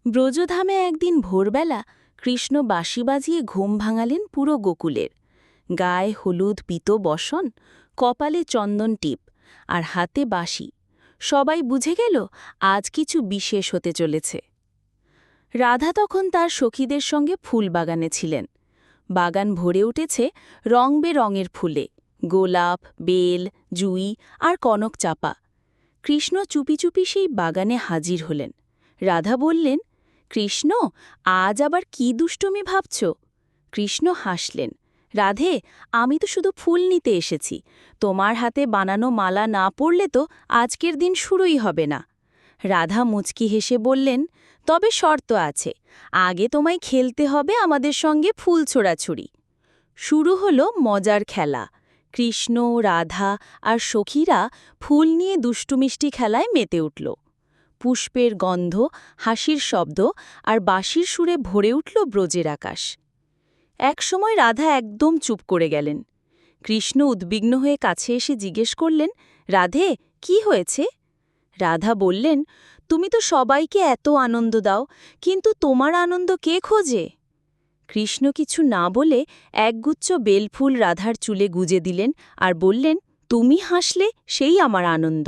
ব্রজধামে একদিন ভোরবেলা কৃষ্ণ বাঁশি বাজিয়ে ঘুম ভাঙালেন পুরো গোকুলের। গায়ে হলুদ পিত বসন, কপালে চন্দন টিপ আর হাতে বাঁশি। সবাই বুঝে গেল আজ কিছু বিশেষ হতে চলেছে। রাধা তখন তার সখীদের সঙ্গে ফুল বাগানে ছিলেন। বাগান ভরে উঠেছে রং বেরঙের ফুলে, গোলাপ, বেল, জুঁই আর কনক চাপা। কৃষ্ণ চুপি চুপি সেই বাগানে হাজির হলেন। রাধা বললেন, কৃষ্ণ, আজ আবার কি দুষ্টুমি ভাবছ? কৃষ্ণ হাসলেন, রাধে, আমি তো শুধু ফুল নিতে এসেছি। তোমার হাতে বানানো মালা না পরলে তো আজকের দিন শুরুই হবে না। রাধা মুচকি হেসে বললেন, তবে শর্ত আছে, আগে তোমায় খেলতে হবে আমাদের সঙ্গে ফুল ছোড়াছুড়ি। শুরু হলো মজার খেলা। কৃষ্ণ, রাধা আর সখীরা ফুল নিয়ে দুষ্টুমিষ্টি খেলায় মেতে উঠল। পুষ্পের গন্ধ, হাসির শব্দ আর বাঁশির সুরে ভরে উঠল ব্রজের আকাশ। একসময় রাধা একদম চুপ করে গেলেন। কৃষ্ণ উদ্বিগ্ন হয়ে কাছে এসে জিজ্ঞেস করলেন, রাধে, কি হয়েছে? রাধা বললেন, তুমি তো সবাইকে এত আনন্দ দাও, কিন্তু তোমার আনন্দ কে খোঁজে? কৃষ্ণ কিছু না বলে একগুচ্ছ বেলফুল রাধার চুলে গুজে দিলেন আর বললেন, তুমি হাসলে সেই আমার আনন্দ।